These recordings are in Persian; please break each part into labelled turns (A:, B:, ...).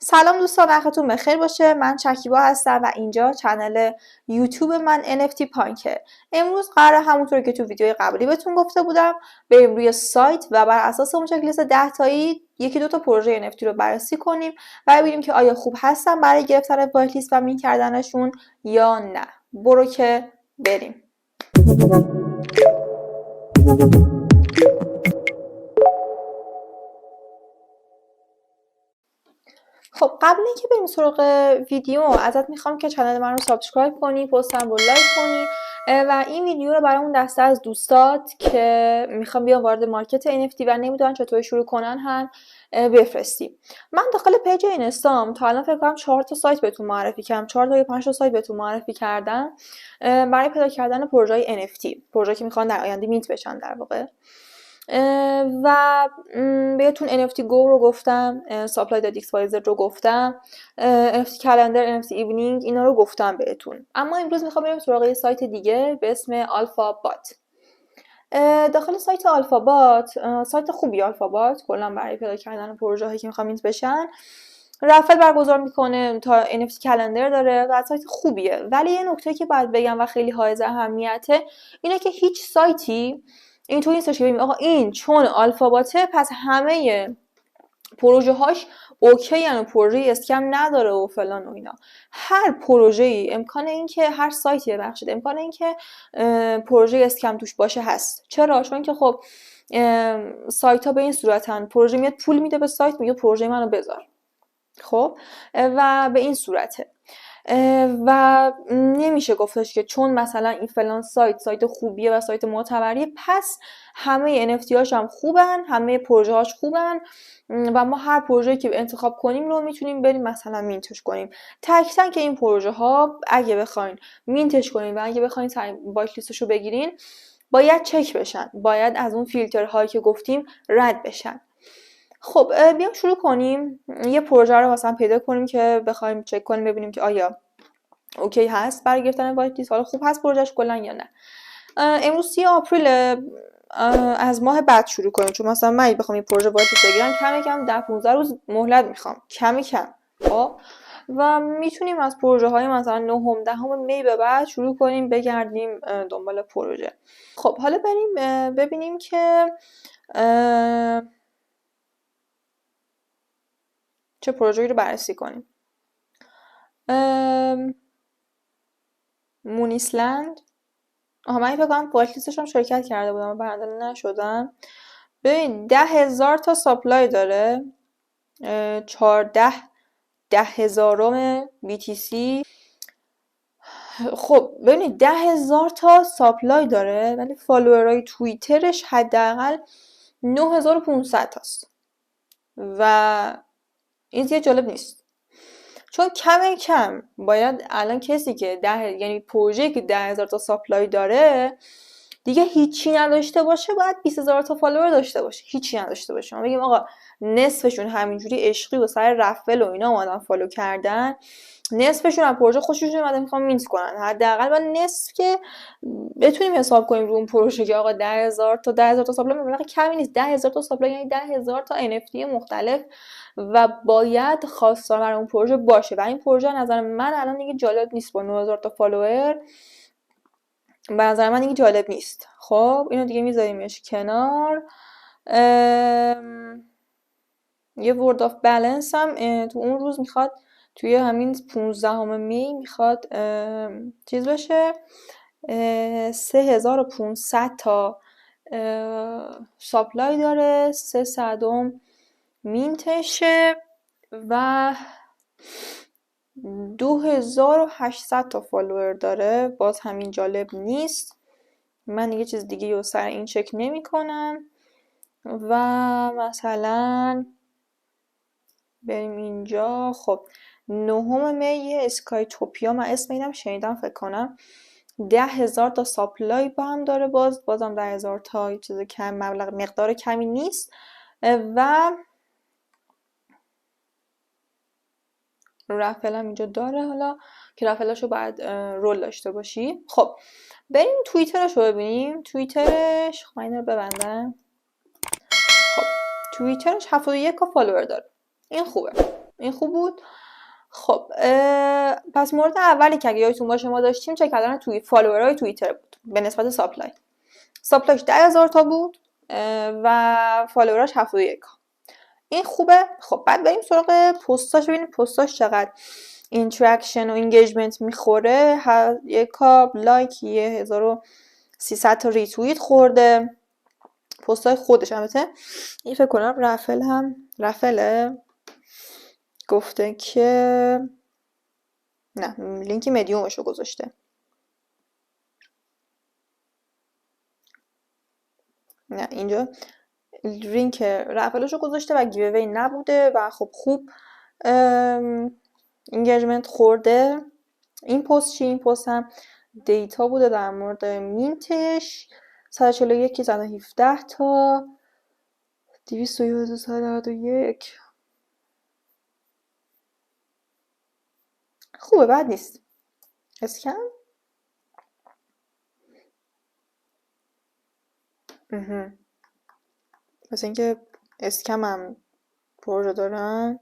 A: سلام دوستان، وقتتون بخیر باشه. من شکیبا هستم و اینجا چنل یوتیوب من NFT پانکه. امروز قراره همونطور که تو ویدیوی قبلی بهتون گفته بودم بریم روی سایت و بر اساس اون چک لیست 10 تایی یکی دو تا پروژه NFT رو بررسی کنیم و ببینیم که آیا خوب هستن برای گرفتن وایت لیست و مین کردنشون یا نه. برو که بریم. خب قبل اینکه بریم سراغ ویدیو ازت میخوام که کانال من رو سابسکرایب کنی، پستم رو لایک کنی و این ویدیو رو برای اون دسته از دوستات که میخوام بیان وارد مارکت NFT و نمیدونن چطور شروع کنن هم بفرستی. من داخل پیج اینستام تا الان فکر کنم 4 تا سایت بهتون معرفی کردم، 4 تا یا 5 تا سایت بهتون معرفی کردم برای پیدا کردن پروژه‌های NFT، پروژه‌ای که میخوان در آینده مینت بشن در واقع. و بهتون NFT Go رو گفتم، Supply.xyz رو گفتم، NFT Calendar، NFT Evening، اینا رو گفتم بهتون. اما امروز میخوام بریم سراغ یه سایت دیگه به اسم آلفابات. داخل سایت آلفابات، سایت خوبی آلفابات کلا برای پیدا کردن پروژه هایی که میخوام مینت بشن. رفل برگزار میکنه، تا NFT کلندر داره و سایت خوبیه. ولی یه نکته که باید بگم و خیلی حائز اهمیته اینه که هیچ سایتی اینطوری نیستش که ببینیم آقا این چون آلفاباته پس همه پروژه هاش اوکی و پروژه اسکم نداره و فلان و اینا. هر پروژه ای امکان این که هر سایتی ببخشید امکان این که پروژه اسکم توش باشه هست. چرا؟ چون که خب سایت ها به این صورتن، پروژه میاد پول میده به سایت، میگه پروژه منو بذار. خب و به این صورته و نمیشه گفتش که چون مثلا این فلان سایت خوبیه و سایت معتبریه پس همه NFT هاش هم خوبن، همه پروژه هاش خوبن و ما هر پروژه‌ای که انتخاب کنیم رو میتونیم بریم مثلا مینتش کنیم. تکتن که این پروژه ها اگه بخواین مینتش کنین و اگه بخواین وایت لیستش رو بگیرین باید چک بشن، باید از اون فیلترهایی که گفتیم رد بشن. خب بیام شروع کنیم. یه پروژه رو مثلا پیدا کنیم که بخوایم چک کنیم ببینیم که آیا اوکی هست برای گرفتن وایت لیست، حالا خوب هست پروژهش کلا یا نه. امروز 30 آپریل، از ماه بعد شروع کنیم چون مثلا من بخوام این پروژه وایت لیست بگیرم کم 10-15 روز مهلت میخوام کم. خب و میتونیم از پروژه های مثلا 9-10 می به بعد شروع کنیم بگردیم دنبال پروژه. خب حالا بریم ببینیم که چه پروژه‌ای رو بررسی کنیم. مونیسلند، من فکر کنم وایت لیستش هم شرکت کرده بودم برنده نشدم. ببین 10,000 تا ساپلای داره، 10,000 BTC. خب ببینید 10,000 تا ساپلای داره ولی فالوورای توییترش حداقل 9,500 تاست و این زیاد جالب نیست چون کم باید الان کسی که یعنی پروژه‌ای که 10,000 تا ساپلای داره دیگه هیچی نداشته باشه، باید 20,000 تا فالوور داشته باشه، هیچی نداشته باشه. ما بگیم آقا نصفشون همینجوری عشقی و سر رفل و اینا اومدن فالو کردن، نصفشون از پروژه خوششون اومده میخوام مینت کنن، حداقل باید نصف که بتونیم حساب کنیم رو اون پروژه که آقا 10,000 تا ساپلای مبلغ کمی نیست. 10,000 تا ساپلای یعنی 10,000 تا NFT مختلف و باید خواستار برای اون پروژه باشه و این پروژه نظر من الان دیگه جالب نیست با 9,000 تا فالوور، به نظر من دیگه جالب نیست. خب اینو دیگه میذاریمش کنار. یه ورد آف بالانس هم تو اون روز میخواد توی همین 15 می میخواد چیز بشه، 3,500 تا ساپلای داره، 300 مینتشه و 2,800 تا فالوور داره. باز همین جالب نیست، من یه چیز دیگه رو سر این چک نمی کنم. و مثلا بریم اینجا. خب 9 می اسکای توپیا، من اسم اینم شنیدم فکر کنم، 10,000 تا ساپلای با هم داره، بازم 10,000 تا چیز کم، مقدار کمی نیست و رفل هم اینجا داره، حالا که رفلاشو باید رول داشته باشی. خب بریم توییترش رو ببینیم. توییترش خب این رو ببندم. خب توییترش 71 فالوور داره، این خوبه. این خوب بود. خب پس مورد اولی که اگه یادتون باشه ما داشتیم چک کردن توی فالوورهای توییتر بود به نسبت ساپلایش 10,000 تا بود و فالووراش 71. این خوبه. خب بعد بریم سراغ پستاش ببینیم پستاش چقدر اینتراکشن و انگیجمنت میخوره. یک لایک 1300 تا ریتوییت خورده. پستای خودش البته این فکر کنم رفله گفته که نه لینک مدیومشو گذاشته. نه اینجا لینک رفلشو گذاشته و گیووی نبوده و خب خوب اینگیجمنت خورده. این پست چی؟ این پست هم دیتا بوده در مورد مینتش 141 زده 17 تا 291. خوبه بد نیست. اسکن مثل اینکه اسکم هم پروژه دارن.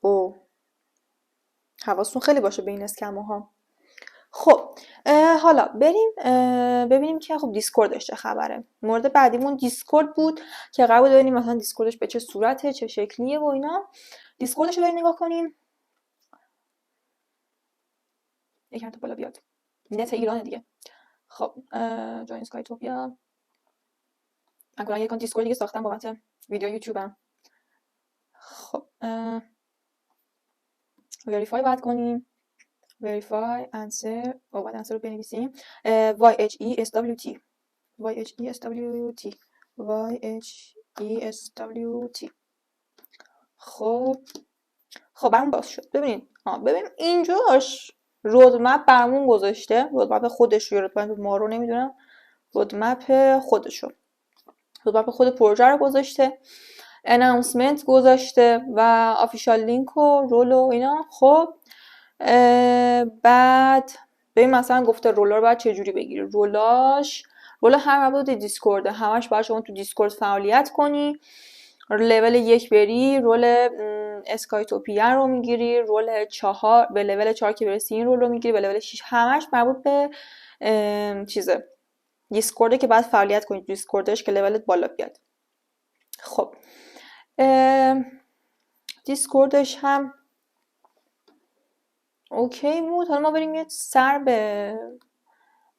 A: او حواستون خیلی باشه به این اسکم ها. خب حالا بریم ببینیم که خب دیسکوردش چه خبره. مورد بعدیمون دیسکورد بود که قرار بود ببینیم مثلا دیسکوردش به چه صورته چه شکلیه و اینا. دیسکوردش رو بریم نگاه کنیم. یکم تا بالا بیاد نت ایران دیگه. خب جوین اسکایتوپیا من کنم یک دیسکورد دیگه ساختم بابت ویدیو یوتیوبم. خب وریفای باید کنیم. verify answer باید answer رو بنویسیم. YHESWT خب برام باز شد. ببینید ببین اینجاش رودمپ برامون گذاشته. رودمپ خودش رو رودمپ ما رو نمیدونم. رودمپ خودشو رودمپ خود پروژه رو گذاشته. اناونسمنت گذاشته و آفیشال لینک و رول و اینا. خب بعد ببین مثلا گفته رولا رو باید چه جوری بگیری. رول هر مبود دیسکورد همش باید شما تو دیسکورد فعالیت کنی. لول 1 بری رول اسکایتوپیا رو میگیری. رول 4 به لول 4 که برسی این رول رو میگیری. به لول 6 همش مربوط به چیزه دیسکورد که باید فعالیت کنی دیسکوردش که لولت بالا بیاد. خب دیسکوردش هم اوکی بود. حالا ما بریم یه سر به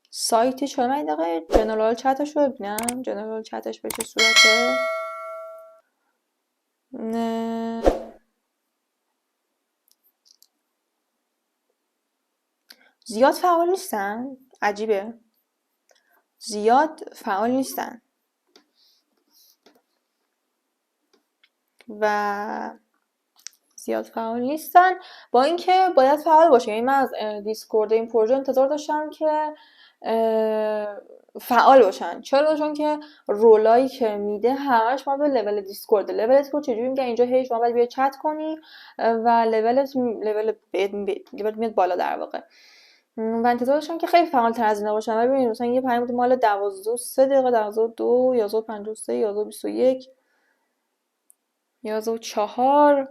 A: سایتش. حالا من این دقیقه جنرال چتش رو ببینم. جنرال چتش به چه صورته. زیاد فعال نیستن. عجیبه زیاد فعال نیستن با اینکه باید فعال باشه. یعنی من از دیسکورد این پروژه انتظار داشتم که فعال باشن. چرا؟ چون که رولایی که میده همش ما به لول دیسکورد. لول دیسکورد چجوری میگه اینجا هیچ ما باید بیا چت کنی و لول میاد بالا در واقع. و انتظار داشتم که خیلی فعال تر از اینا باشن. ببینید مثلا یه پیام مال 12 3 دقیقه 12 11:53 11:21 11:04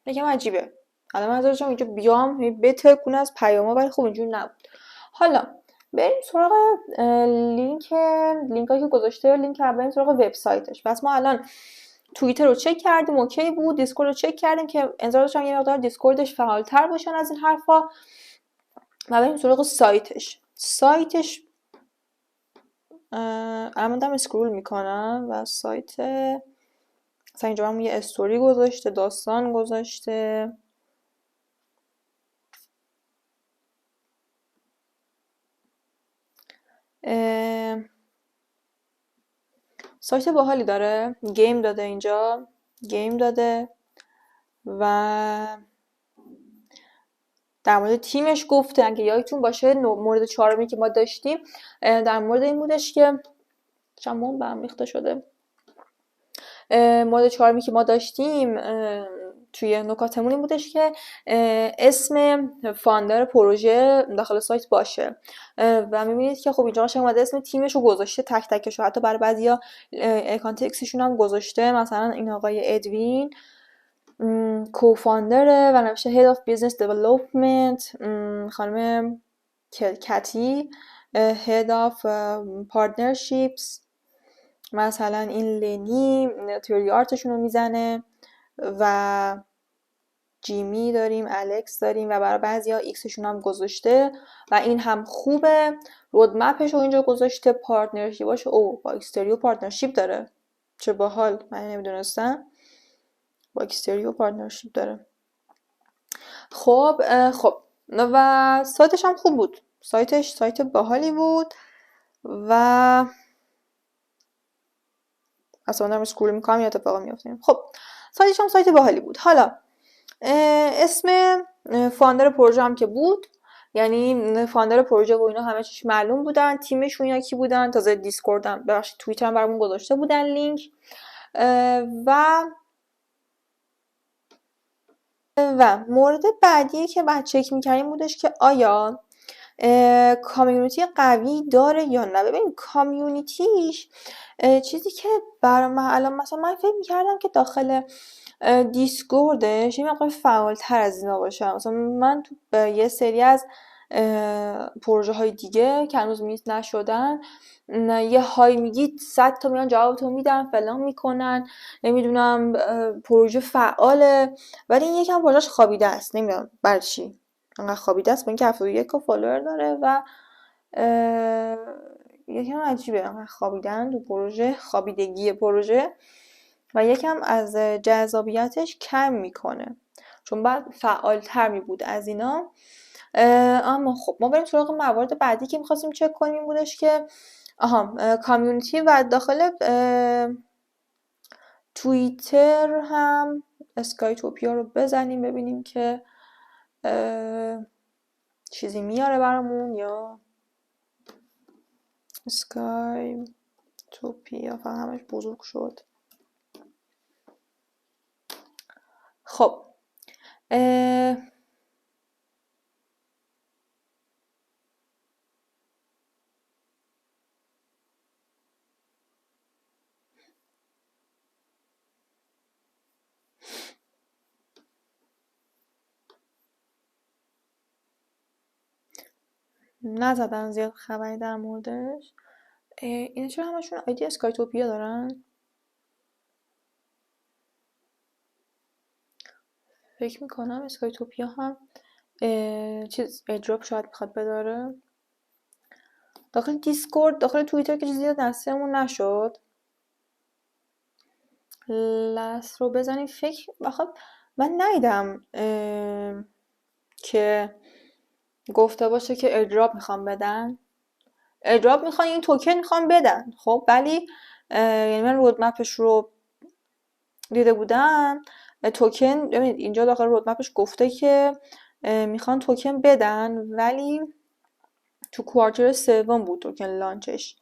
A: یکم عجیبه. حالا من داشتم اینجا بیام بترکونه از پیاما ولی خب اینجوری نبود. حالا بریم سراغ لینکایی که گذاشته. لینک بریم سراغ وبسایتش. پس ما الان توییتر رو چک کردیم اوکی بود. دیسکورد رو چک کردیم که انتظار داشتم یه مقدار دیسکوردش فعال‌تر باشن از این حرفا. و بریم سراغ سایتش الان دارم اسکرول میکنم و سایت مثلا اینجا هم یه استوری گذاشته داستان گذاشته. سایت باحالی داره. گیم داده اینجا گیم داده و در مورد تیمش گفته. اگه یادتون باشه مورد 4 که ما داشتیم در مورد این بودش که شمون برم ریخته شده. مورد 4 که ما داشتیم توی نکاتمون این بودش که اسم فاندر پروژه داخل سایت باشه و میبینید که خب اینجا قشنگ اومده اسم تیمش رو گذاشته تک تکش. حتی برای بعضیا اکانت اکسشون هم گذاشته. مثلا این آقای ادوین کوفاندره و نمیشه Head of Business Development خانم کتی Head of Partnerships. مثلا این لنی تیوری آرتشون رو میزنه و جیمی داریم، الکس داریم و برای بعضیا ایکسشون هم گذاشته و این هم خوبه. رودمپش رو اینجا گذاشته، پارتنرشیپاش او با اکستریو پارتنرشیپ داره، چه باحال، من نمیدونستم با اکستریو پارتنرشیپ داره. خب و سایتش هم خوب بود، سایت باحالی بود و اصلا دارم اسکرول میکنم یه اتفاقی میفته. خب سایتش هم سایت باحالی بود. حالا اسم فاندر پروژه هم که بود، یعنی فاندر پروژه و اینا همه چیش معلوم بودن، تیمشون یا کی بودن، تازه دیسکورد هم ببخشید توییتر هم برامون گذاشته بودن لینک. و مورد بعدی که بعد چک می‌کردیم بودش که آیا کامیونیتی قوی داره یا نه. ببین کامیونیتیش چیزی که برای من الان مثلا من فکر می‌کردم که داخل دیسکوردش یه مقدار فعال‌تر از اینا باشه. مثلا من تو یه سری از پروژه های دیگه که هنوز میت نشدن یه های میگید 100 تا میان جوابتو میدن فلان میکنن، نمیدونم پروژه فعاله، ولی این یکم پروژهش خوابیده است. نمیدونم برای چی انقدر خوابیده است، با اینکه 71 فالوور داره و یکم عجیبه انقدر خوابیدن تو پروژه، خوابیدگی پروژه و یکم از جذابیتش کم میکنه، چون بعد فعالتر میبود از اینا. اما خب ما بریم سراغ موارد بعدی که میخواستیم چک کنیم این بودش که کامیونیتی و داخل توییتر هم اسکایتوپیا رو بزنیم ببینیم که چیزی میاره برامون یا اسکایتوپیا فقط همش بزرگ شد. خب نزدن زیاد خبری در موردش. اینا چرا همشون آیدی اسکایتوپیا دارن؟ فکر میکنم اسکایتوپیا هم چیز ایدروپ شاید میخواد بداره. داخل دیسکورد داخل توییتر که چیزی دستمون نشد. لست رو بزنیم فکر بخواد من ندیدم که گفته باشه که ایدراپ میخوام بدن. ایدراپ میخوان این توکن میخوام بدن، خب ولی یعنی من رودمپش رو دیده بودم توکن، ببینید اینجا داخل رودمپش گفته که میخوان توکن بدن ولی تو کوارتر سوم بود توکن لانچش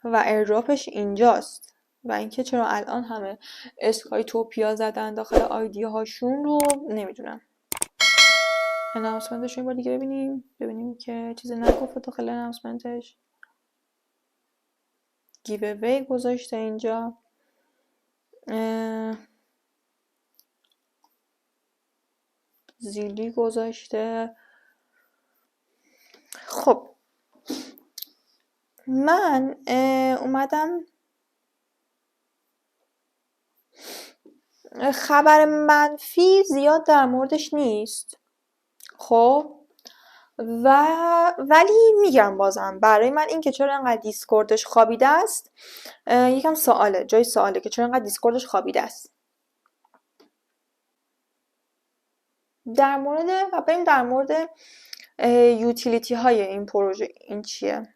A: و ایردراپش اینجاست و اینکه چرا الان همه اسکایتوپیا زدن داخل آیدی هاشون رو نمیدونم. اناونسمنتش رو این بار دیگه ببینیم که چیزی نگفته داخل اناونسمنتش. گیو اوی گذاشته اینجا. زیلی گذاشته. خب من اومدم خبر منفی زیاد در موردش نیست، خب ولی میگم بازم برای من این که چرا انقدر دیسکوردش خوابیده است یکم سواله، جای سواله که چرا انقدر دیسکوردش خوابیده است. بریم در مورد یوتیلیتی های این پروژه. این چیه؟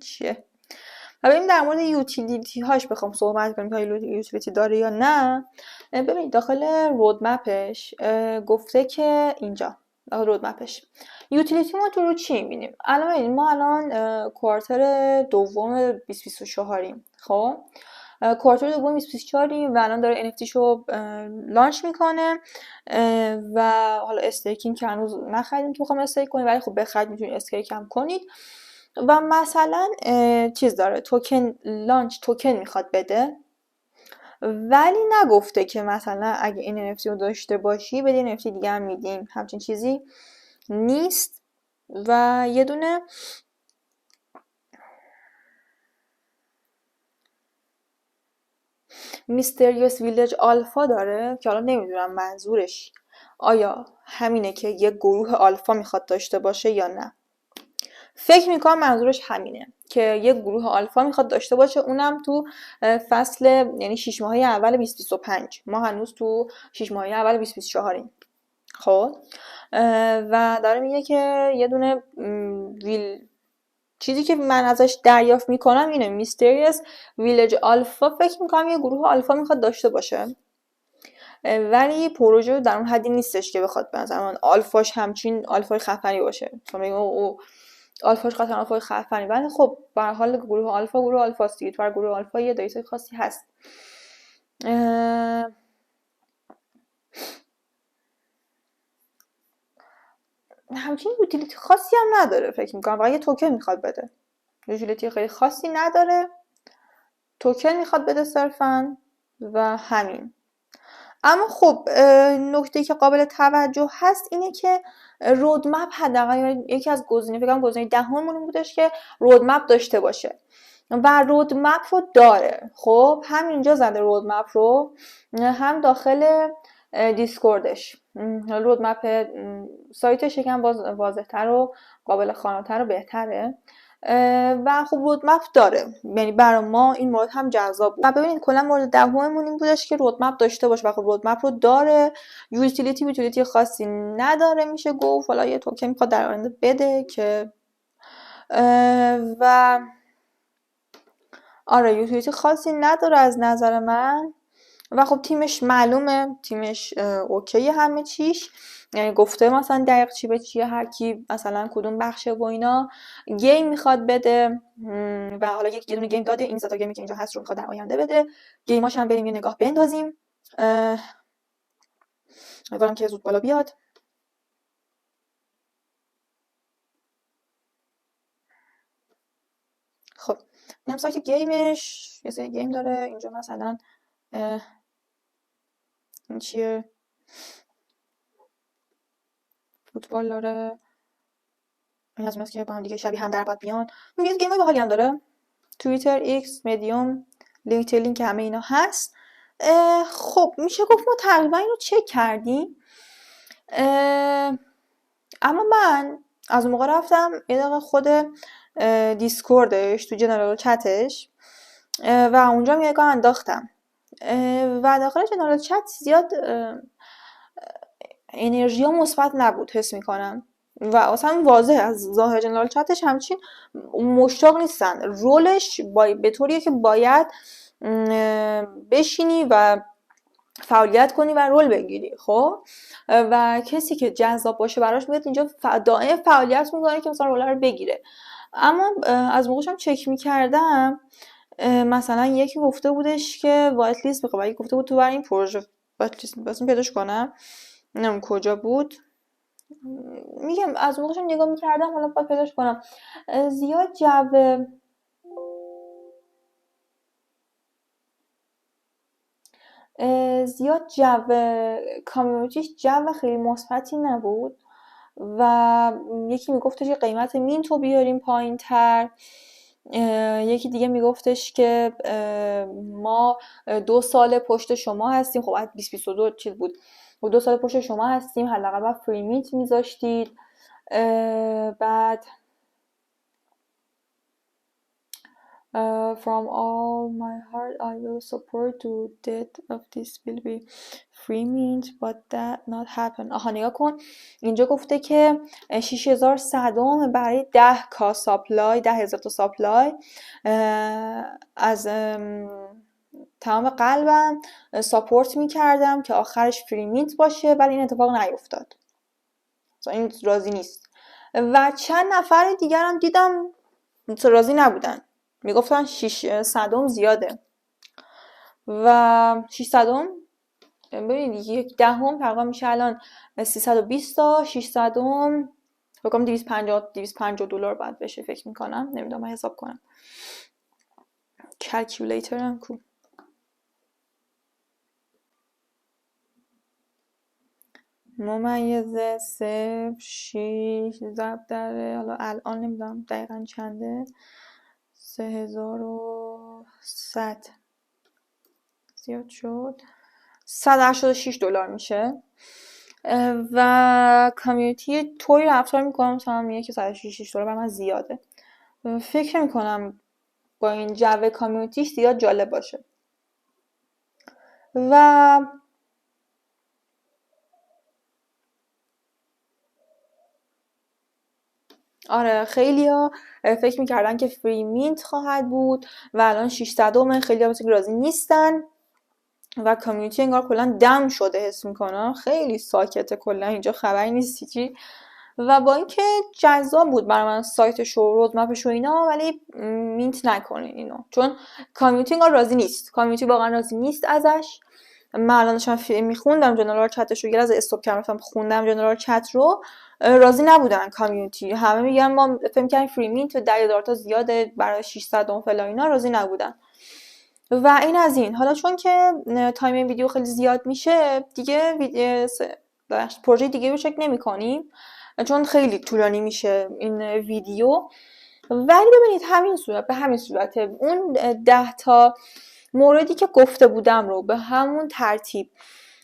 A: چیه؟ و بریم در مورد یوتیلیتی هاش بخوام صحبت کنیم که یوتیلیتی داره یا نه. ببینید داخل رودمپش گفته که اینجا داخل رودمپش یوتیلیتی ما تو رو چی میبینیم. الان ببینید ما الان کوارتر دوم 2024 خب کوارتر دوم 2024 و الان داره NFT شو لانچ میکنه و حالا استیکینگ که هنوز نخریدیم که بخوام استیک کنیم، ولی خب بخرید میتونید استیک هم کنید و مثلا چیز داره توکن لانچ توکن میخواد بده ولی نگفته که مثلا اگه این NFT رو داشته باشی بدین NFT دیگه هم میدیم، همچین چیزی نیست. و یه دونه میستریوس ویلج آلفا داره که حالا نمیدونم منظورش آیا همینه که یه گروه آلفا میخواد داشته باشه یا نه. فکر میکنم منظورش همینه که یه گروه آلفا میخواد داشته باشه، اونم تو فصل یعنی 6 ماهه اول 2025. ما هنوز تو 6 ماهه اول 2024 خب و داره میگه که یه دونه چیزی که من ازش دریافت میکنم اینه میستریس ویلج آلفا. فکر میکنم یه گروه آلفا میخواد داشته باشه، ولی پروژه در اون حدی نیستش که بخواد مثلا آلفاش همچین آلفای خفنی باشه، مثلا او آلفاش قطعا آلفای خفنی، ولی خب به هر حال گروه آلفاست دیگه. تو گروه آلفا یه دیتای خاصی هست. همچین یوتیلیتی خاصی هم نداره فکر میکنم، فقط یه توکن میخواد بده. یوتیلیتی خیلی خاصی نداره، توکن میخواد بده صرفا و همین. اما خب نکته که قابل توجه هست اینه که رودمپ حداقل یکی از گزینه فکر کنم گزینه دهممون بودش که رودمپ داشته باشه و رودمپ رو داره. خب همینجا زده رودمپ رو، هم داخل دیسکوردش. رودمپ سایتش یکم واضح‌تر و قابل خواناتر و بهتره و خب رودمپ داره، یعنی برای ما این مورد هم جذاب بود. و ببینید کلا مورد دهممون این بودش که رودمپ داشته باشه و خب رودمپ رو داره. یوتیلیتی خاصی نداره میشه گفت، حالا یه توکن میخواد در آینده بده که و آره یوتیلیتی خاصی نداره از نظر من. و خب تیمش معلومه، تیمش اوکی همه چیش، یعنی گفته مثلا دقیق چی به چیه، هر کی مثلا کدوم بخشه و اینا. گیم میخواد بده و حالا یه دونه گیم داده، این ستا گیمی که اینجا هست رو میخواد در آینده بده. گیماش هم بریم یه نگاه بندازیم، امیدوارم که زود بالا بیاد. خب اینم سایت گیمش، یه سری گیم داره اینجا، مثلا این چیه، فوتبال داره، این از اوناست که با هم دیگه شبیه هم در بعد بیان. یه گیم باحالی هم داره، توییتر، ایکس، مدیوم، لینکدین که همه اینا هست. خب میشه گفت ما تقریبا اینو چک کردیم. اما من از اون موقع رفتم یه دقیقه خود دیسکوردش تو جنرال چتش و اونجا یه نگاه انداختم و داخل جنرال چت زیاد انرژی مثبت نبود حس میکنم و اصلا واضح از ظاهر جنرال چتش همچین مشتاق نیستن. رولش به طوریه که باید بشینی و فعالیت کنی و رول بگیری. خب و کسی که جذاب باشه براش میاد اینجا دائم فعالیت میکنه که مثلا رول رو بگیره. اما از موقعش هم چک میکردم مثلا یکی گفته بودش که وایت لیست میخواد، یکی گفته بود تو برای این پروژه وایت لیست بس پیداش کنم، نمیدونم کجا بود. میگم از موقعش هم نگاه میکردم، حالا باید پیداش کنم. زیاد جو کامیونیتیش جو خیلی مثبتی نبود و یکی میگفتش که قیمت مینتو بیاریم پایین تر، یکی دیگه میگفتش که ما 2 سال پشت شما هستیم. خب 2022 چیز بود و 2 سال پشت شما هستیم، حداقل باید فری مینت میذاشتید. بعد from all my heart I will support to death of this will be free mint but that not happen. آها نگاه کن اینجا گفته که 6000 صدم برای 10k ساپلای، 10,000 تا ساپلای. از تمام قلبم ساپورت میکردم که آخرش فری مینت باشه، ولی این اتفاق نیفتاد، این راضی نیست. و چند نفر دیگرم دیدم راضی نبودن، میگفتن 600 زیاده و 600 ببینید 1/10 تقریبا میشه الان 320 تا 600 بگم 250 دلار باید بشه فکر میکنم، نمیدونم حساب کنم، کلکیولیترم کو. -0.06 ضرب در حالا الان نمیدونم دقیقا چنده 3100 زیاد شد $186 میشه و کامیونیتی طوری رفتار میکنم مثلا میگه که $166 برای من زیاده. فکر میکنم با این جو کامیونیتیش زیاد جالب باشه و آره خیلیا فکر میکردن که فری مینت خواهد بود و الان 600 خیلیا مثل که راضی نیستن و کامیونیتی انگار کلا دم شده حس میکنم. خیلی ساکته کلا اینجا خبری نیست چی و با اینکه جذاب بود برای من سایتش و رودمپش و اینا ولی مینت نکنین اینو چون کامیونیتی انگار راضی نیست. کامیونیتی واقعا راضی نیست ازش. من الان داشتم میخوندم جنرال چتش رو از استاپ کردم خوندم جنرال چت رو راضی نبودن کامیونیتی. همه میگن ما فکر کردیم فری مینت $10 زیاده برای 600 فلان اینا راضی نبودن و این از این. حالا چون که تایم این ویدیو خیلی زیاد میشه دیگه پروژه دیگه رو چک نمی‌کنیم چون خیلی طولانی میشه این ویدیو. ولی ببینید همین صورت به همین صورته اون 10 تا موردی که گفته بودم رو به همون ترتیب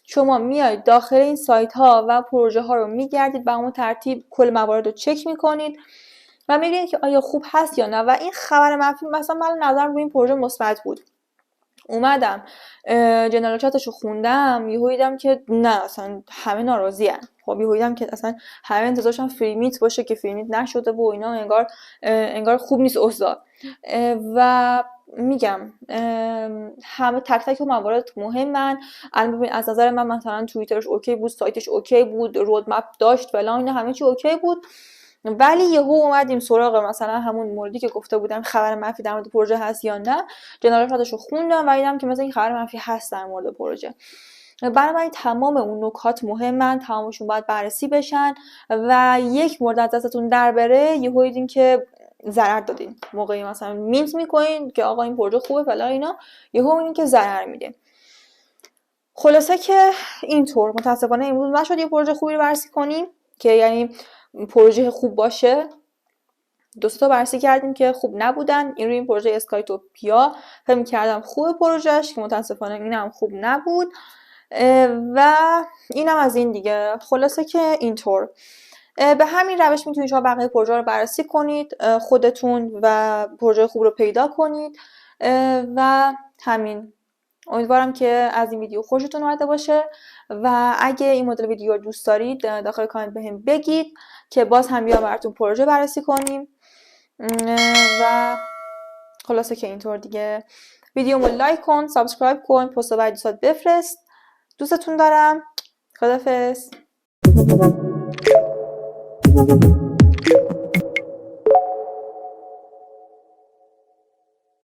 A: شما میایید داخل این سایت ها و پروژه ها رو میگردید به همون ترتیب کل موارد رو چک میکنید و میبینید که آیا خوب هست یا نه. و این خبر منفی مثلا من نظرم روی این پروژه مثبت بود. اومدم جنرال چتش رو خوندم یهو دیدم که نه اصلا همه ناراضی ان. خب یهو دیدم که اصلا همه انتظارشون فری مینت باشه که فری مینت نشده و اینا انگار خوب نیست اوضاع و میگم همه تک تک موارد مهمن. الان ببین از نظر من مثلا توییترش اوکی بود سایتش اوکی بود رودمپ داشت فلان اینا همه چی اوکی بود ولی یهو اومدیم سراغ مثلا همون موردی که گفته بودم خبر منفی در مورد پروژه هست یا نه. جنرال چتش رو خوندم و دیدم که مثلا این خبر منفی هست در مورد پروژه. بنابراین تمام اون نکات مهمن تمامشون باید بررسی بشن و یک مورد از دستتون در بره یهو دیدین که ضرر دادین. موقعی مثلا مینت میکنین که آقا این پروژه خوبه فلان اینا یهو میبینین که ضرر میده. خلاصه که اینطور متاسفانه امروز نشد یه پروژه خوبی رو بررسی کنیم که یعنی پروژه خوب باشه. دوستا بررسی کردیم که خوب نبودن. این روی این پروژه اسکایتوپیا فکر می‌کردم خوب پروژهش که متاسفانه اینم خوب نبود و اینم از این دیگه. خلاصه که اینطور به همین روش میتونید شما بقیه پروژه رو بررسی کنید خودتون و پروژه خوب رو پیدا کنید و همین. امیدوارم که از این ویدیو خوشتون اومده باشه و اگه این مدل ویدیو رو دوست دارید داخل کامنت بهم بگید که باز هم بیام براتون پروژه بررسی کنیم و خلاصه که اینطور دیگه. ویدیومو لایک کن سابسکرایب کن پست بعدی دوستات بفرست. دوستتون دارم. خداحافظ.